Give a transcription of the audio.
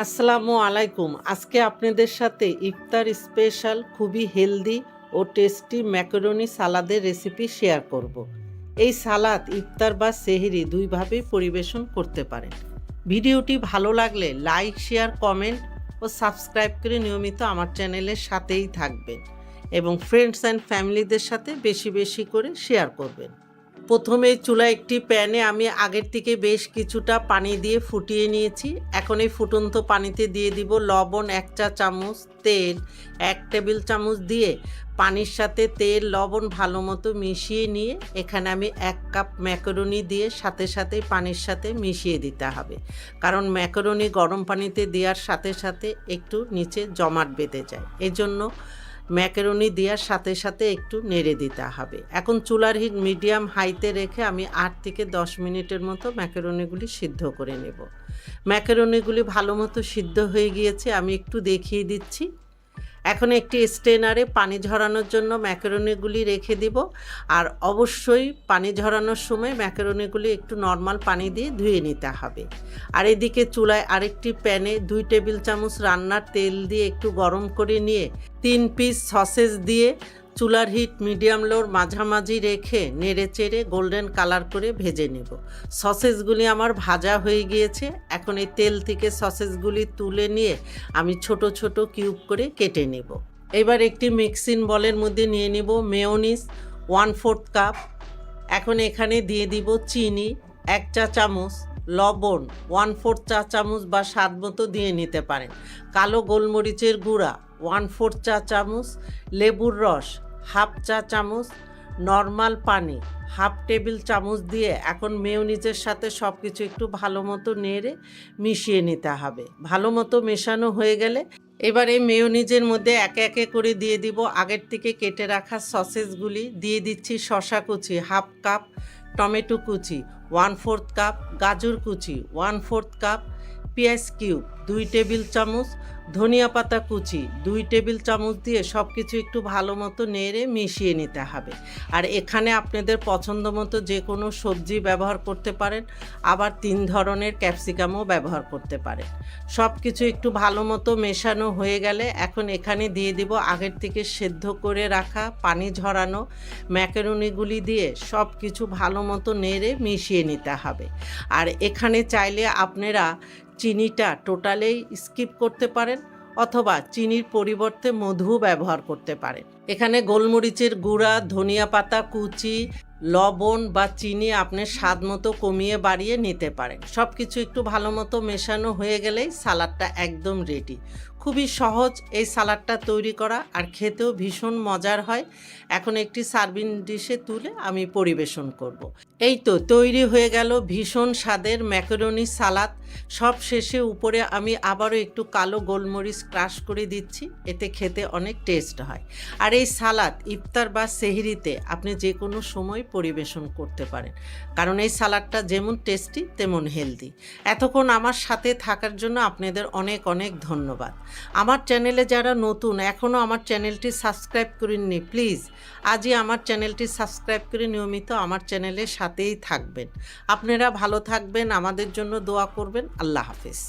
আসসালামু আলাইকুম। আজকে আপনাদের সাথে ইফতার স্পেশাল খুবই হেলদি ও টেস্টি ম্যাকারনি সালাদের রেসিপি শেয়ার করব। এই সালাদ ইফতার বা সেহরি দুইভাবেই পরিবেশন করতে পারেন। ভিডিওটি ভালো লাগলে লাইক, শেয়ার, কমেন্ট ও সাবস্ক্রাইব করে নিয়মিত আমার চ্যানেলের সাথেই থাকবেন এবং ফ্রেন্ডস অ্যান্ড ফ্যামিলিদের সাথে বেশি বেশি করে শেয়ার করবেন। প্রথমে চুলায় একটি প্যানে আমি আগের থেকে বেশ কিছুটা পানি দিয়ে ফুটিয়ে নিয়েছি। এখন এই ফুটন্ত পানিতে দিয়ে দিব লবণ 1 চা চামচ, তেল 1 টেবিল চামচ দিয়ে পানির সাথে তেল লবণ ভালো মতো মিশিয়ে নিয়ে এখানে আমি 1 কাপ ম্যাকারনি দিয়ে সাথে সাথেই পানির সাথে মিশিয়ে দিতে হবে, কারণ ম্যাকারনি গরম পানিতে দেওয়ার সাথে সাথে একটু নিচে জমাট বেঁধে যায়। এজন্য ম্যাকারনি দেওয়ার সাথে সাথে একটু নেড়ে দিতে হবে। এখন চুলার হিট মিডিয়াম হাইতে রেখে আমি 8 থেকে 10 মিনিটের মতো ম্যাকারনিগুলি সিদ্ধ করে নেব। ম্যাকারনিগুলি ভালো মতো সিদ্ধ হয়ে গিয়েছে, আমি একটু দেখিয়ে দিচ্ছি। এখন একটি স্ট্রেনারে পানি ঝরানোর জন্য ম্যাকারনিগুলি রেখে দিব, আর অবশ্যই পানি ঝরানোর সময় ম্যাকারনিগুলি একটু নর্মাল পানি দিয়ে ধুয়ে নিতে হবে। আর এদিকে চুলায় আরেকটি প্যানে 2 টেবিল চামচ রান্নার তেল দিয়ে একটু গরম করে নিয়ে 3 পিস সসেজ দিয়ে চুলার হিট মিডিয়াম লোর মাঝামাঝি রেখে নেড়ে চেড়ে গোল্ডেন কালার করে ভেজে নেব। সসেজগুলি আমার ভাজা হয়ে গিয়েছে। এখন এই তেল থেকে সসেজগুলি তুলে নিয়ে আমি ছোট ছোট কিউব করে কেটে নেব। এবার একটি মিক্সিং বলের মধ্যে নিয়ে নেব মেয়োনিজ 1/4 কাপ। এখন এখানে দিয়ে দিব চিনি 1 চা চামচ, লবণ 1/4 চা চামচ বা স্বাদ মতো দিয়ে নিতে পারেন, কালো গোলমরিচের গুঁড়া 1/4 চা চামচ, লেবুর রস 1/2 চা চামচ, নর্মাল পানি 1/2 টেবিল চামচ দিয়ে এখন মেয়োনিজের সাথে সব কিছু একটু ভালো মতো নেড়ে মিশিয়ে নিতে হবে। ভালো মতো মেশানো হয়ে গেলে এবার এই মেয়োনিজের মধ্যে একে একে করে দিয়ে দিব আগের থেকে কেটে রাখা সসেজগুলি। দিয়ে দিচ্ছি শসা কুচি 1/2 কাপ, টমেটো কুচি 1/4 কাপ, গাজর কুচি 1/4 কাপ, পেঁয়াজ কিউব 2 টেবিল চামচ, ধনিয়া পাতা কুচি 2 টেবিল চামচ দিয়ে সব কিছু একটু ভালো মতো নেড়ে মিশিয়ে নিতে হবে। আর এখানে আপনাদের পছন্দ মতো যে কোনো সবজি ব্যবহার করতে পারেন, আবার 3 ধরনের ক্যাপসিকামও ব্যবহার করতে পারেন। সব কিছু একটু ভালো মতো মেশানো হয়ে গেলে এখন এখানে দিয়ে দিব আগের থেকে সেদ্ধ করে রাখা পানি ঝরানো ম্যাকারনিগুলি দিয়ে সব কিছু ভালো মতো নেড়ে মিশিয়ে নিতে হবে। আর এখানে চাইলে আপনারা চিনিটা টোটালেই স্কিপ করতে পারেন অথবা চিনির পরিবর্তে মধু ব্যবহার করতে পারেন। এখানে গোলমরিচের গুঁড়া, ধনিয়া পাতা কুচি, লবণ বা চিনি আপনার স্বাদ মতো কমিয়ে বাড়িয়ে নিতে পারেন। সব কিছু একটু ভালো মতো মেশানো হয়ে গেলেই সালাডটা একদম রেডি। খুবই সহজ এই সালাডটা তৈরি করা, আর খেতেও ভীষণ মজার হয়। এখন একটি সার্ভিং ডিশে তুলে আমি পরিবেশন করব। এই তো তৈরি হয়ে গেল ভীষণ স্বাদের ম্যাকারনি সালাদ। সব শেষে উপরে আমি আবারও একটু কালো গোলমরিচ ক্রাশ করে দিচ্ছি, এতে খেতে অনেক টেস্ট হয়। আর এই সালাদ ইফতার বা সেহরিতে আপনি যে কোনো সময় পরিবেশন করতে পারেন, কারণ এই সালাডটা যেমন টেস্টি তেমন হেলদি। এতক্ষণ আমার সাথে থাকার জন্য আপনাদের অনেক অনেক ধন্যবাদ। আমার চ্যানেলে যারা নতুন এখনও আমার চ্যানেলটি সাবস্ক্রাইব করেননি, প্লিজ আজই আমার চ্যানেলটি সাবস্ক্রাইব করে নিয়মিত আমার চ্যানেলের সাথেই থাকবেন। আপনারা ভালো থাকবেন, আমাদের জন্য দোয়া করবেন। আল্লাহ হাফেজ।